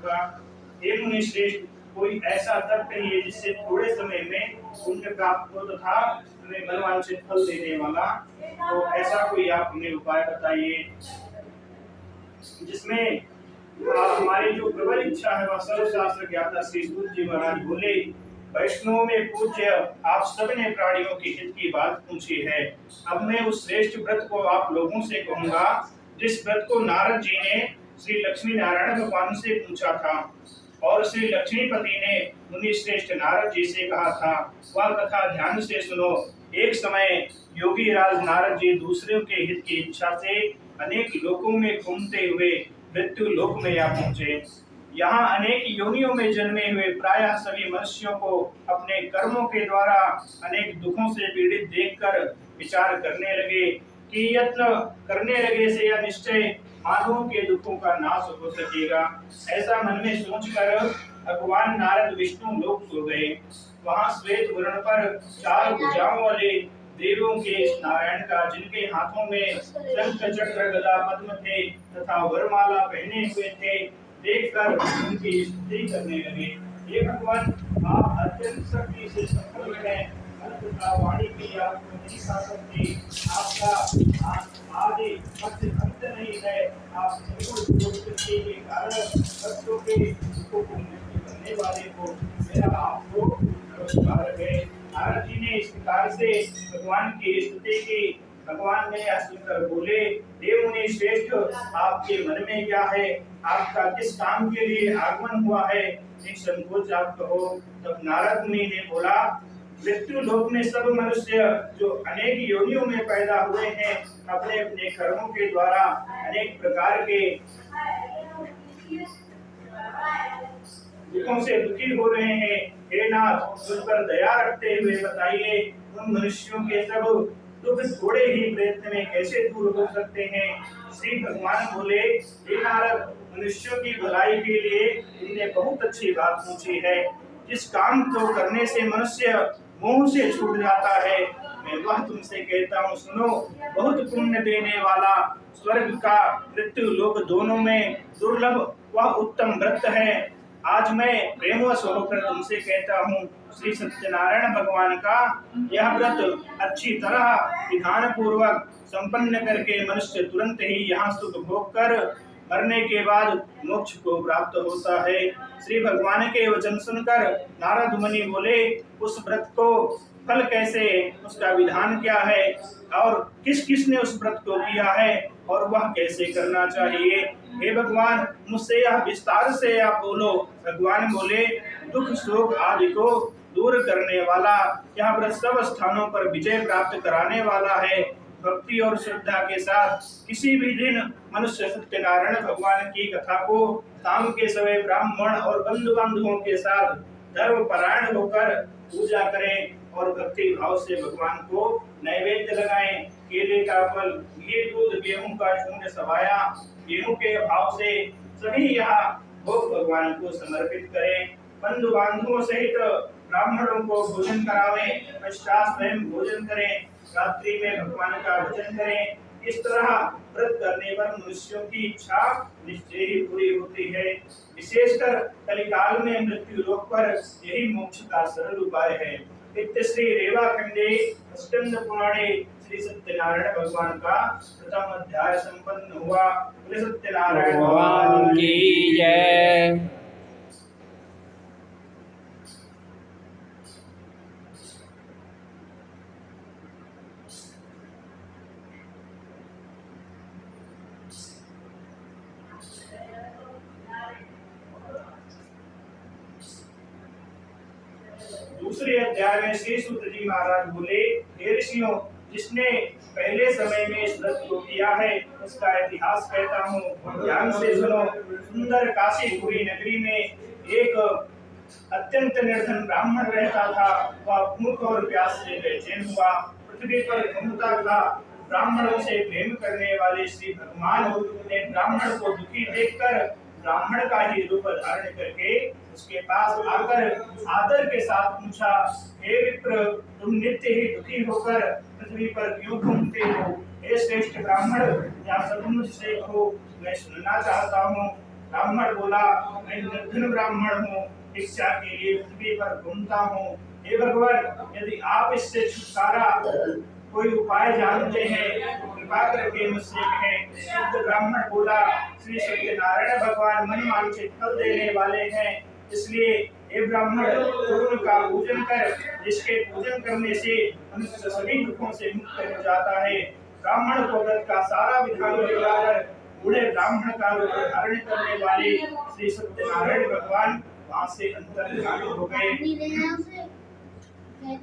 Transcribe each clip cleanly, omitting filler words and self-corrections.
होगा। हे मुनि श्रेष्ठ, कोई ऐसा तप कहिए जिससे थोड़े समय में पुण्य प्राप्त हो तथा हमें मनवांछित फल देने वाला, तो ऐसा कोई आप हमें उपाय बताइए जिसमें हमारी जो प्रबल इच्छा है वह सर्वशास्त्र ज्ञाता श्री सूत जी महाराज बोले, वैष्णव में पूज्य आप सबने प्राणियों की हित की बात पूछी है। अब मैं उस श्रेष्ठ व्रत को आप लोगों से कहूंगा जिस व्रत को नारद जी ने श्री लक्ष्मी नारायण भगवान से पूछा था और श्री लक्ष्मीपति ने मुनि श्रेष्ठ नारद जी से कहा था। वह कथा ध्यान से सुनो। एक समय योगी राज नारद जी दूसरों के हित की इच्छा से अनेक लोकों में घूमते हुए मृत्यु लोक में आ पहुंचे। यहाँ अनेक योनियों में जन्मे हुए प्रायः सभी मनुष्यों को अपने कर्मों के द्वारा अनेक दुखों से पीड़ित देखकर विचार करने लगे कि यत्न करने लगे से यह निश्चय मानवों के दुखों का नाश हो सकेगा। ऐसा मन में सोचकर भगवान नारद विष्णु लोक सो गए। वहाँ श्वेत वर्ण पर 4 भुजाओं वाले देवों के नारायण का, जिनके हाथों में शंख चक्र गदा पद्म थे तथा वरमाला पहने हुए थे, देखकर उनकी स्तुति करने लगे। हे भगवान, आप अत्यंत शक्ति से संपन्न हैं, तथा वाणी की आप नहीं खा सकते। आपका आदि मध्य अंत नहीं है। आप शक्ति के कारण भक्तों के दुखों को नष्ट करने वाले को मेरा आपको नमस्कार है। नारद जी ने इस प्रकार से भगवान की स्तुति की। भगवान ने यह सुनकर बोले, हे मुनि श्रेष्ठ, आपके मन में क्या है? आपका किस काम के लिए आगमन हुआ है? निसंकोच आप कहो। तब नारद मुनि ने बोला, मृत्यु लोक में सब मनुष्य जो अनेक योनियों में पैदा हुए हैं, अपने अपने कर्मों के द्वारा अनेक प्रकार के दुखों से दुखी हो रहे हैं। हे नाथ, उन पर दया रखते हुए बताइए, उन मनुष्यों के सब दुख थोड़े ही प्रयत्न में कैसे दूर हो सकते हैं? श्री भगवान बोले, हे नारद, मनुष्यों की भलाई के लिए इन्हें बहुत अच्छी बात पूछी है। जिस काम को करने से मनुष्य मोह से छूट जाता है, मैं वह तुमसे कहता हूँ, सुनो। बहुत पुण्य देने वाला स्वर्ग का मृत्यु लोक दोनों में दुर्लभ वह उत्तम व्रत है। आज मैं प्रेमवश होकर तुमसे कहता हूँ, श्री सत्यनारायण भगवान का यह व्रत अच्छी तरह विधान पूर्वक संपन्न करके मनुष्य तुरंत ही यहाँ सुख भोग कर मरने के बाद मोक्ष को प्राप्त होता है। श्री भगवान के वचन सुनकर नारद मुनि बोले, उस व्रत को फल कैसे, उसका विधान क्या है और किस किस ने उस व्रत को किया है और वह कैसे करना चाहिए? हे भगवान, मुझसे यह विस्तार से आप बोलो। भगवान बोले, दुख शोक आदि को दूर करने वाला यह व्रत सब स्थानों पर विजय प्राप्त कराने वाला है। भक्ति और श्रद्धा के साथ किसी भी दिन मनुष्य सत्यनारायण भगवान की कथा को शाम के समय ब्राह्मण और बंधु बांधवों के साथ धर्म परायण होकर पूजा करें और भक्ति भाव से भगवान को नैवेद्य लगाएं। केले का फल, घी, दूध, गेहूं का शून्य सवाया, गेहूं के भाव से सभी यहाँ भोग भगवान को समर्पित करें। बंधु बांधवों सहित ब्राह्मणों को भोजन करावें, पश्चात स्वयं भोजन करें, रात्रि में भगवान का भजन करें। इस तरह व्रत करने पर मनुष्यों की इच्छा निश्चय ही पूरी होती है। विशेषकर कलिकाल में मृत्यु लोक पर यही मोक्ष का सरल उपाय है। इत्य श्री रेवाखंडे स्कंद पुराणे श्री सत्यनारायण भगवान का प्रथम अध्याय संपन्न हुआ। सत्यनारायण भगवान की जय। दूसरे अध्याय में श्री सूत जी महाराज बोले, हे ऋषियों, जिसने पहले समय में इस व्रत को किया है उसका इतिहास कहता हूँ, ध्यान से सुनो। सुंदर काशीपुरी नगरी में एक अत्यंत निर्धन ब्राह्मण रहता था। वह भूख और प्यास से बेचैन हुआ, पृथ्वी पर घूमता था। ब्राह्मणों से प्रेम करने वाले श्री भगवान ने ब्राह्मण को दुखी देखकर ब्राह्मण का ही रूप धारण करके उसके पास आकर आदर के साथ पूछा, हे विप्र, तुम नित्य ही दुखी होकर पृथ्वी पर क्यों घूमते हो? हे श्रेष्ठ ब्राह्मण, या सब मुझसे कहो, मैं सुनना चाहता हूँ। ब्राह्मण बोला, मैं निर्धन ब्राह्मण हूँ, भिक्षा के लिए पृथ्वी पर घूमता हूँ। हे भगवान, यदि आप इससे छुटकारा कोई उपाय जानते हैं तो कृपा करके मुझसे कहें। शुद्ध ब्राह्मण बोला, श्री सत्यनारायण भगवान मनवांछित फल देने वाले हैं, इसलिए हे ब्राह्मण, तू उनका पूजन कर, जिसके पूजन करने से मनुष्य सभी दुखों से मुक्त हो जाता है। ब्राह्मण को व्रत का सारा विधान बताकर बूढ़े ब्राह्मण का रूप धारण करने वाले श्री सत्यनारायण भगवान वहां से अंतर्धान हो गए।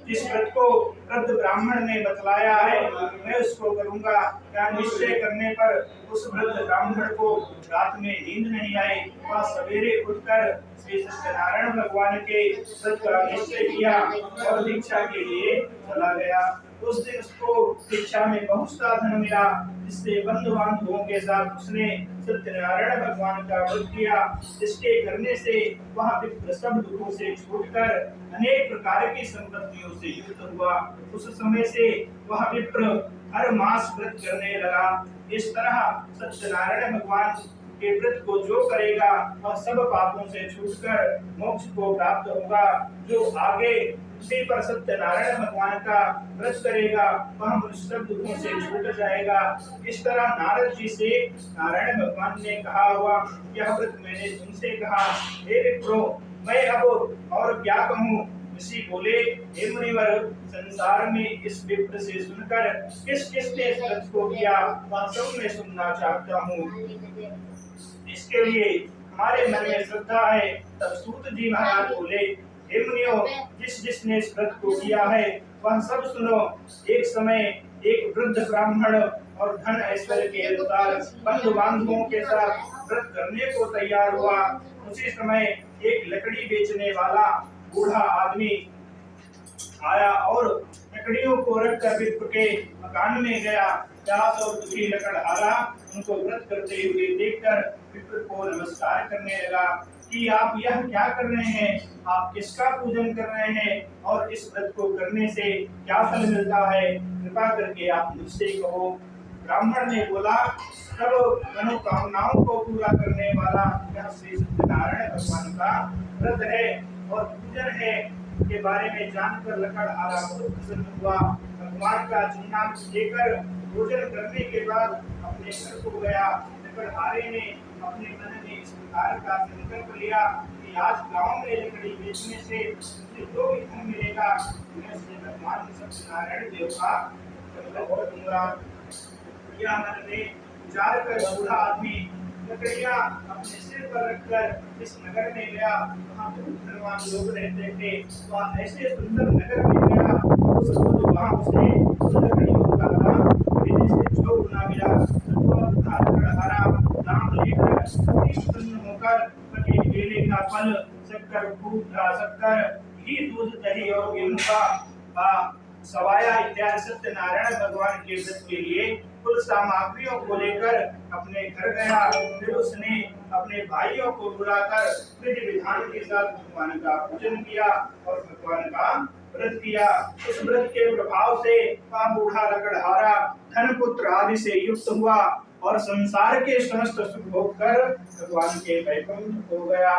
जिस व्रत को वृद्ध ब्राह्मण ने बतलाया है, मैं उसको करूंगा। क्या निश्चय करने पर उस वृद्ध ब्राह्मण को रात में नींद नहीं आई। वह सवेरे उठकर श्री सत्यनारायण भगवान के व्रत का निश्चय किया और दीक्षा के लिए चला गया। उस दिन उसको दीक्षा में बहुत सा धन मिला, जिससे बंधु बांधवों के साथ उसने सत्यनारायण भगवान का व्रत किया। जिसके करने से वह विप्र सब दुखों से छूटकर अनेक प्रकार की संपत्तियों से युक्त हुआ। उस समय से वह विप्र हर मास व्रत करने लगा। इस तरह सत्यनारायण भगवान के व्रत को जो करेगा वह सब पापों से छूटकर मोक्ष को प्राप्त होगा। जो आगे उसी पर सत्यनारायण भगवान का व्रत करेगा वह मनुष्य सब दुखों से छूट जाएगा। इस तरह नारद जी से नारायण भगवान ने कहा हुआ, यह व्रत मैंने तुमसे कहा, हे विप्रो, मैं अब और क्या कहूँ। ऋषि बोले, हे मुनिवर, संसार में इस विप्र से सुनकर किस किस ने इस व्रत को किया वह सब मैं सुनना चाहता हूँ। इसके लिए हमारे मन में श्रद्धा है। तब सूत जी महाराज बोले, हे मुनियों, जिस जिसने इस व्रत को किया है वह सब सुनो। एक समय एक वृद्ध ब्राह्मण और धन ऐश्वर्य के अनुसार बंधु बांधवों के साथ व्रत करने को तैयार हुआ। उसी समय एक लकड़ी बेचने वाला बूढ़ा आदमी आया और लकड़ियों को रखकर विप्र के मकान में गया। प्यास और दुखी लकड़हारा उनको व्रत करते हुए देखकर विप्र को नमस्कार करने लगा कि आप यह क्या कर रहे हैं, आप किसका पूजन कर रहे हैं और इस व्रत को करने से क्या फल मिलता है, कृपा करके आप मुझसे कहो। ब्राह्मण ने बोला, चलो, मनोकामनाओं को पूरा करने वाला यह श्री सत्यनारायण भगवान का व्रत है और पूजन है के बारे में जानकर लकड़हारा बहुत प्रसन्न हुआ। भगवान का चिन्ह लेकर पूजन करने के बाद अपने घर को गया। लकड़हारे ने अपने मन में इस प्रकार का संकल्प लिया कि आज गांव में लकड़ी बेचने से मुझे जो भी धन मिलेगा मैं उसे भगवान सत्यनारायण देव का संकल्प दूंगा। यह मन में विचार कर बूढ़ा आदमी लकड़ियां अपने सिर पर रखकर इस नगर में गया। वहाँ बहुत धनवान लोग रहते थे। वह ऐसे सुंदर नगर में गया वहाँ उसे लकड़ियों का दाम पहले से 6 गुना मिला। दाम लेकर प्रसन्न होकर पके केले का फल, शक्कर, दूध, शक्कर, घी, दूध, दही और गेहूं का सवाया इत्यादि सत्यनारायण भगवान के व्रत के लिए कुल सामग्रियों को लेकर अपने घर गया। फिर उसने अपने भाइयों को बुलाकर विधि विधान के साथ भगवान का पूजन किया और भगवान का व्रत किया। उस व्रत के प्रभाव से वह बूढ़ा लकड़हारा धन पुत्र आदि से युक्त हुआ और संसार के समस्त सुख भोग कर भगवान के वैकुंठ हो गया।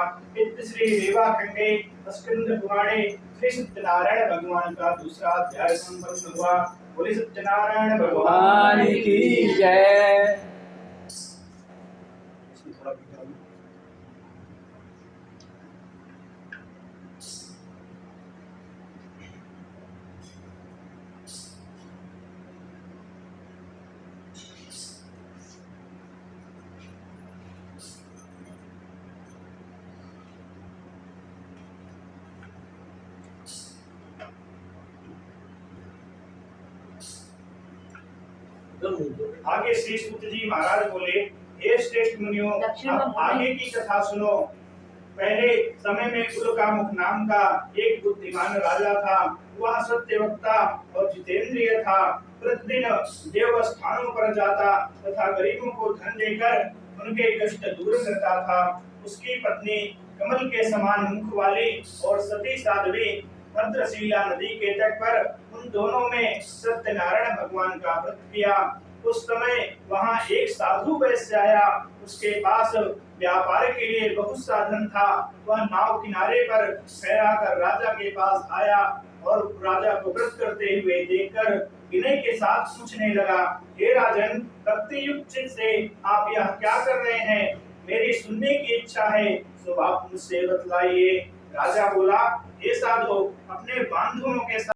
श्री रेवाखंडे स्कंद पुराणे श्री सत्यनारायण भगवान का दूसरा अध्याय संपन्न हुआ। बोले सत्यनारायण भगवान की जय। आगे श्री सूत जी महाराज बोले, हे श्रेष्ठ मुनियों, अब आगे की कथा सुनो। पहले समय में उल्कामुख नाम का एक बुद्धिमान राजा था। वह सत्यवक्ता और जितेंद्रिय था। प्रतिदिन देव स्थानों पर जाता तथा गरीबों को धन देकर उनके कष्ट दूर करता था। उसकी पत्नी कमल के समान मुख वाली और सती साध्वी भद्रशिला नदी के तट पर उन दोनों में सत्यनारायण भगवान का व्रत किया। उस समय वहां एक साधु वैश्य आया, उसके पास व्यापार के लिए बहुत साधन था। वह नाव किनारे पर ठहरा कर राजा के पास आया और राजा को व्रत करते हुए देखकर विनय के साथ पूछने लगा, हे राजन, भक्ति युक्त से आप यह क्या कर रहे हैं? मेरी सुनने की इच्छा है, तो आप मुझसे बतलाइए। राजा बोला, हे साधु, अपने बांधुओं के साथ